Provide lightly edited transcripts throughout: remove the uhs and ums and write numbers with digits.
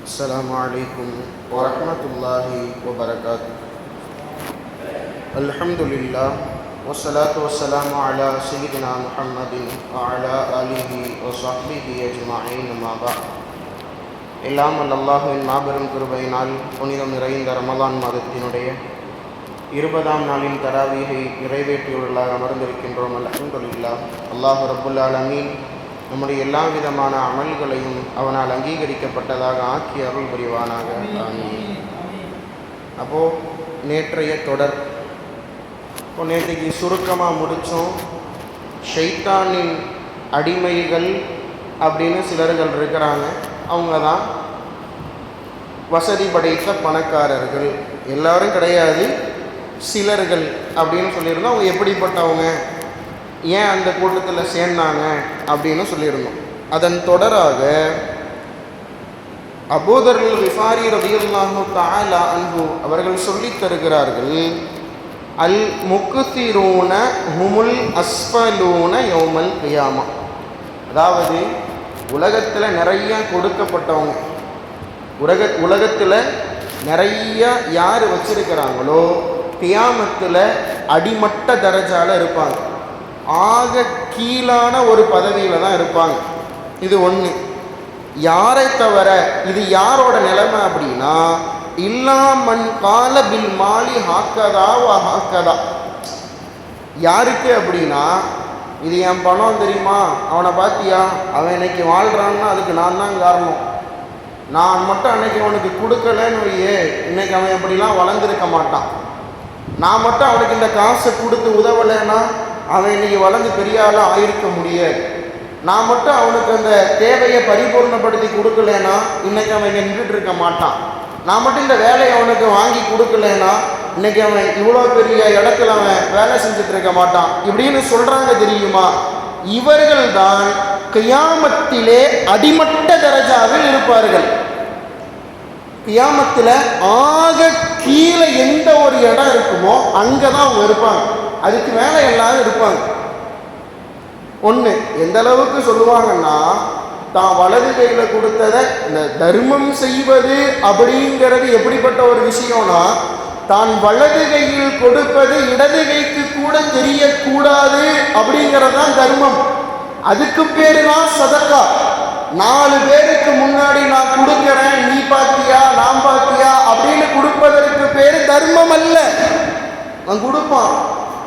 السلام عليكم ورحمة الله وبركاته. الحمد لله والصلاة والسلام على سيدنا محمد وعلى آله وصحبه أجمعين. ما بعد. எல்லாம் அல்லாஹ்வின் மாபெரும் கிருபையினால் புனிதம் நிறைந்த ரமலான் மாதத்தினுடைய 20ஆம் நாளின் தராவீகை நிறைவேற்றியுள்ளதாக அமர்ந்திருக்கின்றோம். அல்ஹம்துலில்லாஹ். அல்லாஹ் ரப்புல் ஆலமீன் நம்முடைய எல்லா விதமான அமல்களையும் அவனால் அங்கீகரிக்கப்பட்டதாக ஆக்கி அருள் புரிவானாக. ஆமீன். அப்போது நேற்றைய தொடர் நேற்றைக்கு சுருக்கமாக முடித்தோம். ஷைத்தானின் அடிமைகள் அப்படின்னு சிலர்கள் இருக்கிறாங்க. அவங்க தான் வசதி படைத்த பணக்காரர்கள். எல்லாரும் கிடையாது, சிலர்கள் அப்படின்னு சொல்லியிருந்தோம். அவங்க எப்படிப்பட்டவங்க, ஏன் அந்த கூட்டத்தில் சேர்ந்தாங்க அப்படின்னு சொல்லியிருந்தோம். அதன் தொடராக அபூதர் கிஃபாரி ரலியல்லாஹு தஆலா அன்ஹு அவர்கள் சொல்லித் தருகிறார்கள், அல் முக்திரூன ஹுமுல் அஸ்ஃபலூன யௌமல் கியாமா. அதாவது உலகத்தில் நிறைய கொடுக்கப்பட்டவங்க, உலகத்தில் நிறைய யார் வச்சிருக்கிறாங்களோ கியாமத்தில் அடிமட்ட தரஜால இருப்பாங்க. ஆக கீழான ஒரு பதவியில் தான் இருப்பாங்க. இது ஒன்று. யாரை தவிர இது யாரோட நிலைமை அப்படின்னா, இல்லாமன் கால பில் மாலி ஹாக்கதா வா ஹாக்கதா. யாருக்கு அப்படின்னா, இது என் பணம் தெரியுமா, அவனை பார்த்தியா, அவன் இன்னைக்கு வாழ்கிறான்னா அதுக்கு நான் தான் காரணம், நான் மட்டும் அன்னைக்கு அவனுக்கு கொடுக்கலன்னு வையே இன்னைக்கு அவன் எப்படிலாம் வளர்ந்துருக்க மாட்டான், நான் மட்டும் அவனுக்கு இந்த காசை கொடுத்து உதவலைன்னா அவன் இன்னைக்கு வளர்ந்து பெரிய ஆளாக ஆயிருக்க முடியாது, நான் மட்டும் அவனுக்கு அந்த தேவையை பரிபூர்ணப்படுத்தி கொடுக்கலன்னா இன்னைக்கு அவன் இங்கே நின்றுட்டு இருக்க மாட்டான், நான் மட்டும் இந்த வேலையை அவனுக்கு வாங்கி கொடுக்கலன்னா இன்னைக்கு அவன் இவ்வளோ பெரிய இடத்துல அவன் வேலை செஞ்சுட்டு இருக்க மாட்டான் இப்படின்னு சொல்கிறாங்க. தெரியுமா, இவர்கள் தான் கியாமத்திலே அடிமட்ட தரஜாவில் இருப்பார்கள். கியாமத்தில் ஆக கீழே எந்த ஒரு இடம் இருக்குமோ அங்கே தான் அவங்க இருப்பாங்க. அதுக்கு மேலே எல்லாரும் இருப்பாங்க. ஒன்று, எந்த அளவுக்கு சொல்லுவாங்கன்னா, தான் வலது கையில் கொடுத்ததை இந்த தர்மம் செய்வது அப்படிங்கிறது எப்படிப்பட்ட ஒரு விஷயம்னா, தான் வலது கையில் கொடுப்பது இடது கைக்கு கூட தெரியக்கூடாது அப்படிங்கிறது தான் தர்மம். அதுக்கு பேரு தான் சதக்கா. 4 பேருக்கு முன்னாடி நான் கொடுக்கிறேன், நீ பாத்தியா நான் பாத்தியா அப்படின்னு கொடுப்பதற்கு பேரு தர்மம் அல்ல. அவன் கொடுப்பான்,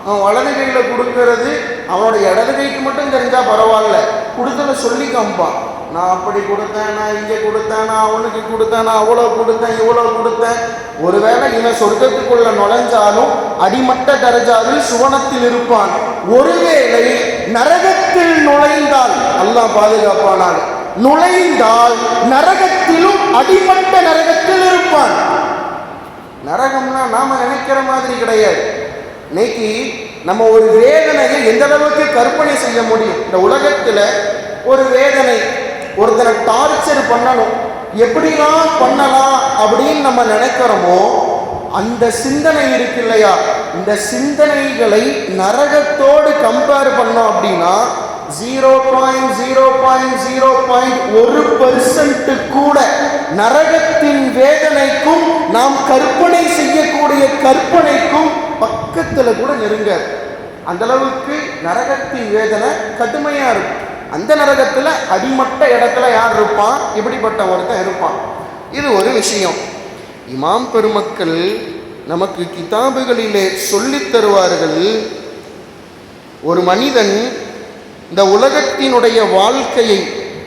அவன் வலது கையில் கொடுக்கறது அவனோட இடது கைக்கு மட்டும் தெரிஞ்சா பரவாயில்ல, கொடுத்ததை சொல்லி காமிப்பான். நான் அப்படி கொடுத்தேன், நான் இங்கே கொடுத்தேன், நான் அவனுக்கு கொடுத்தேன், நான் அவ்வளோ கொடுத்தேன், இவ்வளோ கொடுத்தேன். ஒருவேளை இவன் சொர்க்கத்துக்குள்ள நுழைஞ்சாலும் அடிமட்ட தரஜாவில் சுவனத்தில் இருப்பான். ஒருவேளை நரகத்தில் நுழைந்தால், அல்லாஹ் பாதுகாப்பானான், நுழைந்தால் நரகத்திலும் அடிமட்ட நரகத்தில் இருப்பான். நரகம்னா நாம நினைக்கிற மாதிரி கிடையாது. இன்னைக்கு நம்ம ஒரு வேதனையை எந்த அளவுக்கு கற்பனை செய்ய முடியும்? இந்த உலகத்துல ஒரு வேதனை, ஒருத்தனை டார்ச்சர் பண்ணணும், எப்படிலாம் பண்ணலாம் அப்படின்னு நம்ம நினைக்கிறோமோ அந்த சிந்தனை இருக்கு இல்லையா, இந்த சிந்தனைகளை நரகத்தோடு கம்பேர் பண்ணோம் அப்படின்னா 0.0.0.1% கூட நரகத்தின் வேதனைக்கும் நாம் கற்பனை செய்யக்கூடிய கற்பனைக்கும் பக்கத்தில் கூட நெருங்காது. அந்த அளவுக்கு நரகத்தின் வேதனை கடுமையா இருக்கும். அந்த நரகத்தில் அடிமட்ட இடத்துல யார் இருப்பான்? இப்படிப்பட்ட ஒருத்தன் இருப்பான். இது ஒரு விஷயம். இமாம் பெருமக்கள் நமக்கு கிதாபுகளிலே சொல்லித் தருவார்கள், ஒரு மனிதன் இந்த உலகத்தினுடைய வாழ்க்கையை,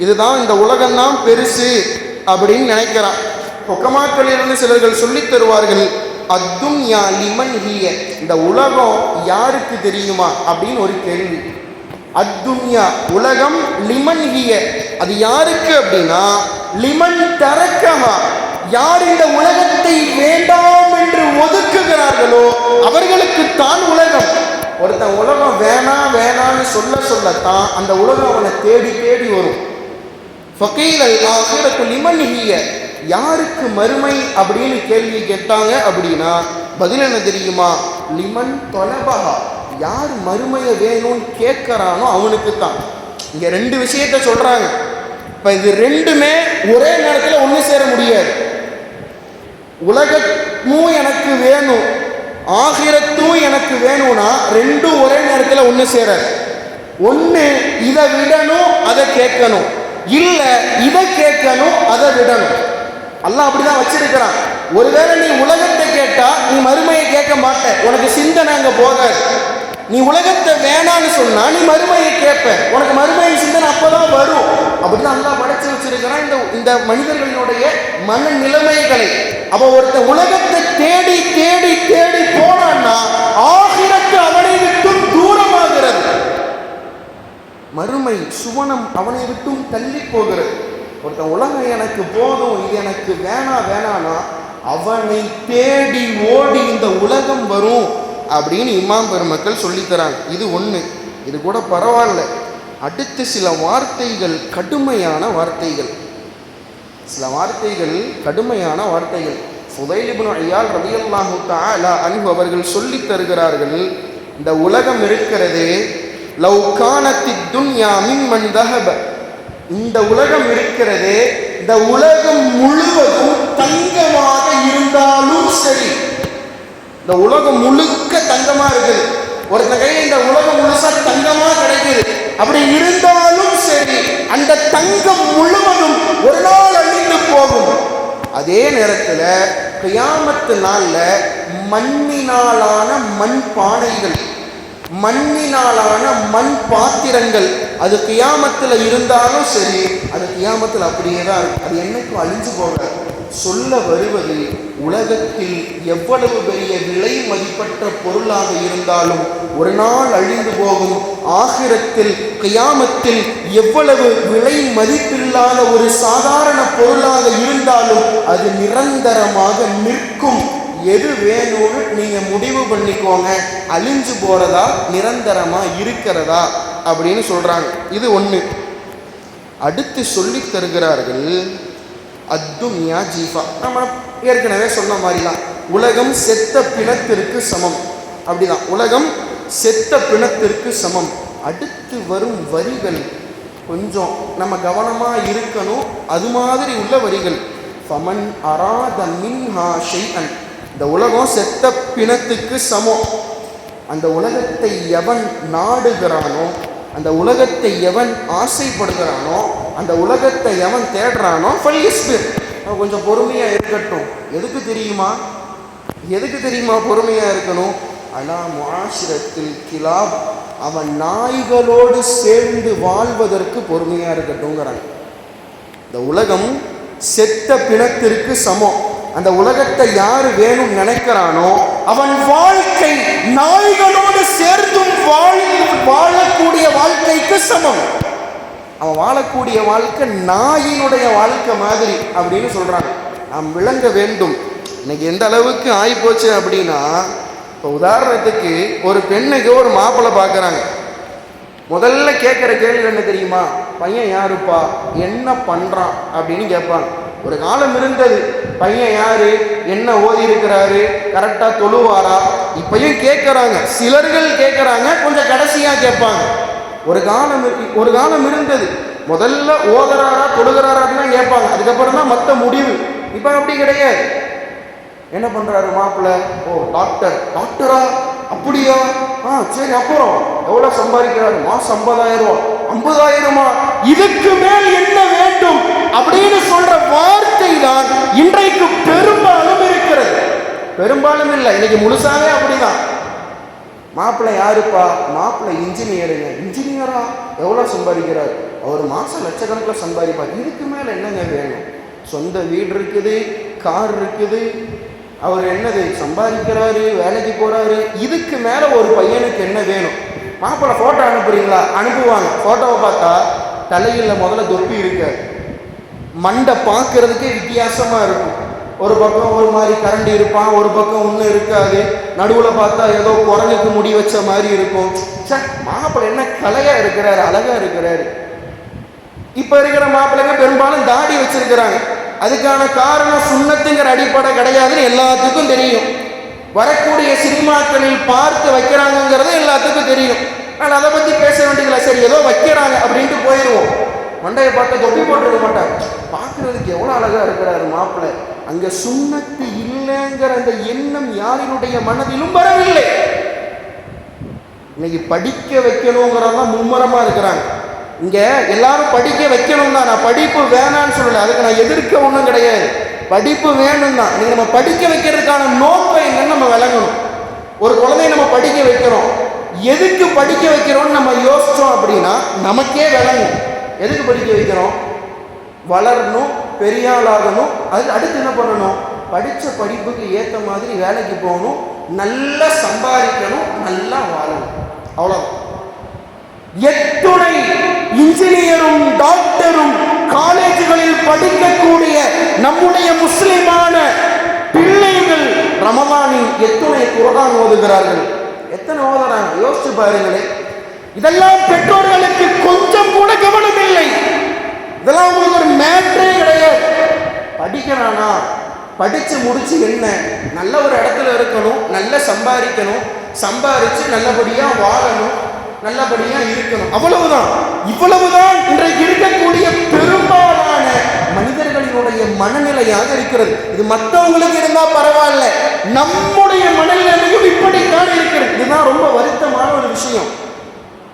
இதுதான் இந்த உலகம்தான் பெருசு அப்படின்னு நினைக்கிறான். பொக்கமாக்களிலிருந்து சிலர்கள் சொல்லித் தருவார்கள், அத்துன்யா லிமன் ஹிய, இந்த உலகம் யாருக்கு தெரியுமா அப்படின்னு ஒரு கேள்வி. அத்துன்யா உலகம், லிமன் ஹிய அது யாருக்கு அப்படின்னா, லிமன் தரக்கஹா, யார் இந்த உலகத்தை வேண்டாம் என்று ஒதுக்குகிறார்களோ அவர்களுக்கு தான் உலகம். ஒருத்தன் உலகம் வேணாம் வேணான்னு சொல்லத்தான் அந்த உலகம் அவனை தேடி தேடி வரும். ஃபகீலல் ஆகிரத்து லிமன் ஹிய, யாருக்கு மறுமை அப்படின்னு கேள்வி கேட்டாங்க அப்படின்னா பதில் என்ன தெரியுமா? லிமன் தொலபஹா, யார் மறுமையை வேணும்னு கேட்கறானோ அவனுக்கு தான். இங்க 2 விஷயத்த சொல்றாங்க. இப்போ இது ரெண்டுமே ஒரே நேரத்தில் ஒன்று சேர முடியாது. எனக்கு வேணும், ஆகிரத்தும் எனக்கு வேணும்னா ரெண்டும் ஒரே நேரத்தில் ஒன்று சேராது. ஒன்று இதை விடணும் அதை கேட்கணும், இல்லை இதை கேட்கணும் அதை விடணும். அல்லாஹ் அப்படிதான் வச்சிருக்கிறான். ஒருவேளை நீ உலகத்தை கேட்டா நீ மறுமையை கேட்க மாட்ட, உனக்கு சிந்தனை அங்கே போகாது. நீ உலகத்தை வேணான்னு சொன்னா நீ மறுமையை கேட்ப, உனக்கு மறுமையை சிந்தனை அப்பதான் வரும். அப்படிதான் அல்லாஹ் படைச்சு வச்சிருக்கிறான் இந்த மனிதர்களுடைய மன நிலைமைகளை. அப்ப ஒருத்தன் உலகத்தை தேடி தேடி தேடி போனான்னா ஆகிரத்து அவனை விட்டும் தூரமாகிறது, மறுமை சுவனம் அவனை விட்டும் தள்ளி போகிறது. ஒருத்தன் உலகம் எனக்கு போதும், இது எனக்கு வேணானா அவனை தேடி ஓடி இந்த உலகம் வரும் அப்படின்னு இமாம் பெருமக்கள் சொல்லித்தராங்க. இது ஒன்று. இது கூட பரவாயில்ல. அடுத்து சில வார்த்தைகள் கடுமையான வார்த்தைகள், சில வார்த்தைகள் கடுமையான வார்த்தைகள். ஃபுதைல் இப்னு இயால் ரலியல்லாஹு தஆலா அன்ஹு அவர்கள் சொல்லி தருகிறார்கள், இந்த உலகம் இருக்கிறதே, லவ் கானத்தித் துன்யா மிம்மன் தஹப, இந்த உலகம் இருக்கிறதே, இந்த உலகம் முழுவதும் தங்கமாக இருந்தாலும் சரி, இந்த உலகம் முழுக்க தங்கமா இருக்குது, ஒருத்த கையில் இந்த உலகம் முழுசா தங்கமா கிடைக்குது, அப்படி இருந்தாலும் சரி அந்த தங்கம் முழுவதும் ஒரு நாள் அழிந்து போகும். அதே நேரத்தில் கியாமத்து நாள்ல மண்ணினாலான மண் பானைகள், மண்ணினாலான மண் பாத்திரங்கள் அது கியாமத்தில் இருந்தாலும் சரி, அது கியாமத்தில் அப்படியே தான் இருக்கும், அது என்னைக்கும் அழிஞ்சு போகாது. சொல்ல வருவது, உலகத்தில் எவ்வளவு பெரிய விலை மதிப்பற்ற பொருளாக இருந்தாலும் ஒரு நாள் அழிந்து போகும். ஆகிரத்தில் கியாமத்தில் எவ்வளவு விலை மதிப்பில்லாத ஒரு சாதாரண பொருளாக இருந்தாலும் அது நிரந்தரமாக நிற்கும். எது வேணும்னு நீங்க முடிவு பண்ணிக்கோங்க, அழிஞ்சு போறதா நிரந்தரமா இருக்கிறதா அப்படின்னு சொல்றாங்க. இது ஒண்ணு. அடுத்து சொல்லி தருகிறார்கள், அத்துன்யா ஜீஃபா. நம்ம ஏற்கனவே சொன்ன மாதிரிதான் உலகம் செத்த பிணத்திற்கு சமம், அப்படிதான் உலகம் செத்த பிணத்திற்கு சமம். அடுத்து வரும் வரிகள் கொஞ்சம் நம்ம கவனமா இருக்கணும், அது மாதிரி உள்ள வரிகள். ஃபமன் அராத மின்ஹா ஷைஅன், இந்த உலகம் செத்த பிணத்துக்கு சமம். அந்த உலகத்தை எவன் நாடுகிறானோ, அந்த உலகத்தை எவன் ஆசைப்படுகிறானோ, அந்த உலகத்தை எவன் தேடுறானோ, ஃபல்யஸ்பிர், அவன் கொஞ்சம் பொறுமையா இருக்கட்டும். எதுக்கு தெரியுமா, எதுக்கு தெரியுமா பொறுமையா இருக்கணும்? அலா முஆஷிரத்தில் கிலாப், அவன் நாய்களோடு சேர்ந்து வாழ்வதற்கு பொறுமையா இருக்கட்டும்ங்கிறாங்க. இந்த உலகம் செத்த பிணத்திற்கு சமம். அந்த உலகத்தை யாரு வேணும் நினைக்கிறானோ அவன் வாழ்க்கை நாய்களோடு சேர்ந்தும் வாழக்கூடிய வாழ்க்கைக்கு சமம். அவன் வாழக்கூடிய வாழ்க்கை நாயினுடைய வாழ்க்கை மாதிரி அப்படின்னு சொல்றாங்க. நாம் விளங்க வேண்டும். இன்னைக்கு எந்த அளவுக்கு ஆகிப்போச்சு அப்படின்னா, இப்போ உதாரணத்துக்கு ஒரு பெண்ணுக்கு ஒரு மாப்பிள்ளை பார்க்குறாங்க. முதல்ல கேட்குற கேள்வி என்ன தெரியுமா? பையன் யாருப்பா, என்ன பண்ணுறான் அப்படின்னு கேட்பாங்க. ஒரு காலம் இருந்தது, பையன் யாரு, என்ன ஓதி இருக்கிறாரு, கரெக்டா தொழுவாரா, இப்பயும் கேட்கறாங்க. சிலர்கள் கேட்கறாங்க, கொஞ்சம் கடைசியா கேட்பாங்க. ஒரு காலம் இருந்தது, முதல்ல ஓதுறாரா தொழுகிறாரான்னு தான் கேட்பாங்க, அதுக்கப்புறம் தான் மற்ற முடிவு. இப்ப அப்படி கிடையாது. என்ன பண்றாரு மாப்பிள்ளை? ஓ டாக்டர். டாக்டரா? அப்படியா? சரி, அப்புறம் எவ்வளவு சம்பாதிக்கிறாரு? மாசம் 50,000. 50,000? இதுக்கு மேல் என்ன வேண்டும் அப்படின்னு சொல்ற வார்த்தை தான் இன்றைக்கு பெரும்பாலும் இருக்கிறது. பெரும்பாலும் இல்லை, இன்னைக்கு முழுசாவே அப்படிதான். மாப்பிள்ளை யாருப்பா? மாப்பிள்ளை இன்ஜினியருங்க. இன்ஜினியரா? எவ்வளவு சம்பாதிக்கிறார்? அவர் மாசம் லட்சக்கணக்கில் சம்பாதிப்பார். இதுக்கு மேல என்னங்க வேணும்? சொந்த வீடு இருக்குது, கார் இருக்குது, அவர் என்னது சம்பாதிக்கிறாரு, வேலைக்கு போறாரு. இதுக்கு மேல ஒரு பையனுக்கு என்ன வேணும்? மாப்பிள்ளை போட்டோ அனுப்புறீங்களா? அனுப்புவாங்க. போட்டோவை பார்த்தா தலையில முதல்ல தொப்பி இருக்க, மண்டை பார்க்கறதுக்கே வித்தியாசமா இருக்கும். ஒரு பக்கம் ஒரு மாதிரி கரண்டி இருப்பான், ஒரு பக்கம் ஒன்றும் இருக்காது, நடுவில் பார்த்தா ஏதோ குரங்குக்கு முடி வச்ச மாதிரி இருக்கும். சார், மாப்பிள்ளை என்ன கலையா இருக்கிறாரு, அழகா இருக்கிறாரு. இப்ப இருக்கிற மாப்பிள்ளைங்க பெரும்பாலும் தாடி வச்சிருக்கிறாங்க. அதுக்கான காரணம் சுண்ணத்துங்கிற அடிப்படை கிடையாதுன்னு எல்லாத்துக்கும் தெரியும். வரக்கூடிய சினிமாக்களில் பார்த்து வைக்கிறாங்கிறது எல்லாத்துக்கும் தெரியும். ஆனால் அதை பற்றி பேச வேண்டியதில்லை. சரி, ஏதோ வைக்கிறாங்க அப்படின்ட்டு போயிடுவோம். மண்டையை பார்த்து தொப்பி போட்டுருக்க மாட்டார். பார்க்கறதுக்கு எவ்வளோ அழகா இருக்கிறாரு மாப்பிள்ளை. அங்க சுன்னத்து இல்லைங்கிற அந்த எண்ணம் யாரினுடைய மனதிலும் வரவில்லை. இன்னைக்கு படிக்க வைக்கணுங்கிறதெல்லாம் மும்முரமா இருக்கிறாங்க. இங்க எல்லாரும் படிக்க வைக்கணும் தான், நான் படிப்பு வேணான்னு சொல்லலை, அதுக்கு நான் எதிர்க்க ஒன்றும் கிடையாது. படிப்பு வேணும் தான். நீங்க நம்ம படிக்க வைக்கிறதுக்கான நோக்கம் என்னன்னு நம்ம விளங்கணும். ஒரு குழந்தைய நம்ம படிக்க வைக்கிறோம், எதுக்கு படிக்க வைக்கிறோம்னு நம்ம யோசிச்சோம் அப்படின்னா நமக்கே விளங்கும். எதுக்கு படிக்க வைக்கிறோம்? வளரணும், பெரியாளாகணும். அது அடுத்து என்ன பண்ணணும்? படித்த படிப்புக்கு ஏற்ற மாதிரி வேலைக்கு போகணும், நல்லா சம்பாதிக்கணும், நல்லா வாழணும். அவ்வளோதான். எத்துணை இன்ஜினியரும் டாக்டரும் காலேஜுகளில் படிக்கக்கூடிய நம்முடைய முஸ்லிமான பிள்ளைகள் ரமலானில் எத்துணை குர்ஆன் ஓதுகிறார்கள். எத்தனை ஓதுறாங்க யோசிச்சு பாருங்களேன். இதெல்லாம் பெற்றோர்களுக்கு கொஞ்சம் கூட கவனம் இல்லை. இதெல்லாம் உங்களுக்கு ஒரு மேட்டரே கிடையாது. படிக்கிறானா, படிச்சு முடிச்சு என்ன, நல்ல ஒரு இடத்துல இருக்கணும், நல்ல சம்பாதிக்கணும், சம்பாதிச்சு நல்லபடியா வாழணும், நல்லபடியா இருக்கணும், அவ்வளவுதான். இவ்வளவுதான் இன்றைக்கு இருக்கக்கூடிய பெரும்பாலான மனிதர்களினுடைய மனநிலையாக இருக்கிறது. இது மற்றவங்களுக்கு இருந்தா பரவாயில்ல, நம்முடைய மனநிலையும் இப்படித்தான் இருக்கிறது. இதுதான் ரொம்ப வருத்தமான ஒரு விஷயம்.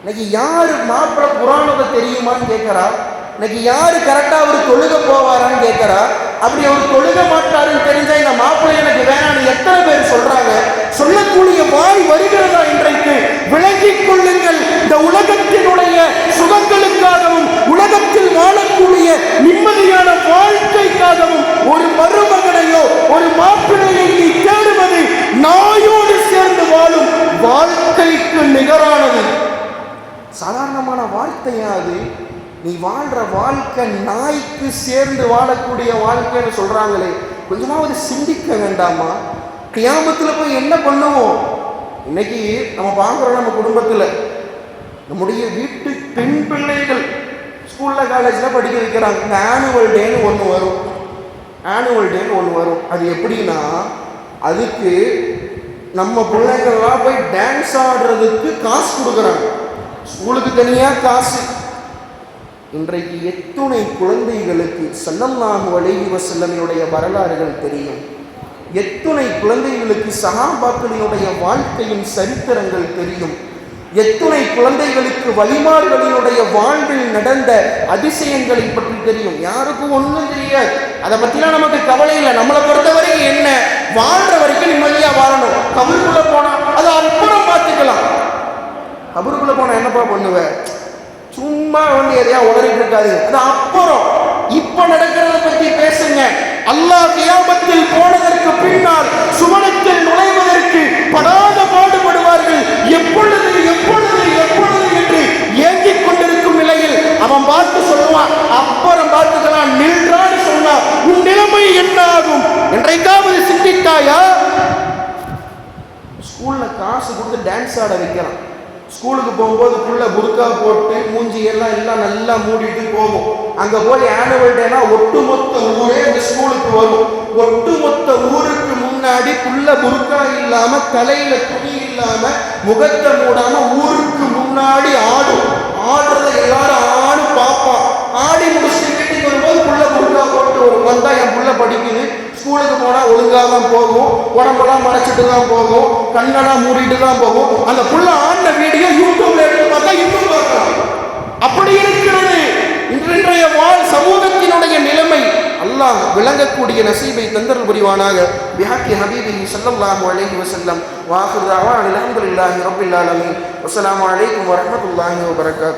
இன்னைக்கு யாரு மாப்பிள்ளை புராணத்தை தெரியுமான்னு கேட்கிறா, இன்னைக்கு யாரு கரெக்டா அவர் தொழுக போவாரான்னு கேட்கிறா. அப்படி அவர் தொழுக மாட்டாருன்னு தெரிஞ்சா இந்த மாப்பிள்ளை எனக்கு வேணான்னு எத்தனை பேர் சொல்றாங்க? சொல்லக்கூடிய வாய் வருகிறதா இன்றைக்கு? விளங்கிக் கொள்ளுங்கள். இந்த உலகத்தினுடைய சுகங்களுக்காகவும் உலகத்தில் வாழக்கூடிய நிம்மதியான வாழ்க்கைக்காகவும் ஒரு மருமகனையோ ஒரு மாப்பிள்ளையை நீ தேடுவது நாயோடு சேர்ந்து வாழும் வாழ்க்கைக்கு நிகரானது. சாதாரணமான வார்த்தையா அது? நீ வாழ்ற வாழ்க்கை நாய்க்கு சேர்ந்து வாழக்கூடிய வாழ்க்கைன்னு சொல்றாங்களே, கொஞ்சமாவது சிந்திக்க வேண்டாமா? கியாமத்துல போய் என்ன பண்ணுவோம்? இன்னைக்கு நம்ம பார்க்குறோம், நம்ம குடும்பத்தில் நம்முடைய வீட்டு பெண் பிள்ளைகள் ஸ்கூல்ல காலேஜில் படிக்க வைக்கிறாங்க. இந்த ஆனுவல் டேன்னு ஒன்று வரும், ஆனுவல் டேன்னு ஒன்று வரும். அது எப்படின்னா, அதுக்கு நம்ம பிள்ளைங்கள்லாம் போய் டான்ஸ் ஆடுறதுக்கு காசு கொடுக்குறாங்க, ஸ்கூலுக்கு தனியாக காசு. இன்றைக்கு எத்துணை குழந்தைகளுக்கு ஸல்லல்லாஹு அலைஹி வஸல்லமினுடைய வரலாறுகள் தெரியும். எத்துணை குழந்தைகளுக்கு சஹாபாக்களினுடைய வாழ்க்கையின் சரித்திரங்கள் தெரியும். எத்துணை குழந்தைகளுக்கு வழிமாறுகளினுடைய வாழ்வில் நடந்த அதிசயங்களை பற்றி தெரியும். யாருக்கும் ஒன்றும் தெரியாது. அதை பற்றிலாம் நமக்கு கவலை இல்லை. நம்மளை பொறுத்த வரைக்கும் என்ன, வாழ்ற வரைக்கும் நிம்மதியா வாழணும். கபருக்குள்ள போனா அதை அப்புறம் பார்த்துக்கலாம். கபருக்குள்ள போனா என்னப்பா பண்ணுவேன்? சும்மா வந்து எதையா உளறிட்டு இருக்காது, அது அப்புறம். இப்ப நடக்கிறத பத்தி பேசுங்க. அல்லாஹ் கியாமத்தில் போனதற்கு பின்னால் சுவனத்தில் நுழைவதற்கு படாத பாடுபடுவார்கள். எப்பொழுது எப்பொழுது எப்பொழுது என்று ஏங்கிக் கொண்டிருக்கும் நிலையில் அவன் பார்த்து சொல்லுவான், அப்புறம் பார்த்துக்கலாம், நின்றான்னு சொன்னா உன் நிலைமை என்ன ஆகும்? என்றைக்காவது சிந்தித்தாயா? ஸ்கூல்ல காசு கொடுத்து டான்ஸ் ஆட வைக்கிறான். ஸ்கூலுக்கு போகும்போது புள்ள புர்கா போட்டு மூஞ்சி எல்லாம் நல்லா மூடிட்டு போகும். அங்க போய் ஆனுவல் டேனா ஒட்டுமொத்த ஊரே அந்த ஸ்கூலுக்கு வரும். ஒட்டுமொத்த ஊருக்கு முன்னாடி புள்ள புர்கா இல்லாம, தலையில துணி இல்லாம, முகத்தை மூடாம ஊருக்கு முன்னாடி ஆடும். ஆடுறத எல்லாரும் ஆடு பார்ப்பான். ஆடி முடிச்சுட்டு வீட்டுக்கு வரும்போது புள்ள புர்கா போட்டு வந்தா என் புள்ள படிக்குது, ஸ்கூலுக்கு போனா ஒழுங்காக தான் போகும், உடம்பெல்லாம் மறைச்சிட்டு தான் போகும், கண்ணெல்லாம் மூடிட்டு தான் போகும். அந்த புள்ள ஆடின வீடியோ யூடியூப்ல எடுத்து பார்த்தா இன்னும் பார்க்கலாம். அப்படி இருக்கிறது இன்றைய சமூகத்தினுடைய நிலைமை. அல்லாஹ் விளங்கக்கூடிய நசீபை தந்தருள் புரிவானாக. பிஹக்கி ஹபீபிஹி ஸல்லல்லாஹு அலைஹி வஸல்லம். வ ஆகிரு தஅவானா அல்ஹம்துலில்லாஹி ரப்பில் ஆலமீன். வஸ்ஸலாமு அலைக்கும் வரஹ்மத்துல்லாஹி வபரகாத்துஹு.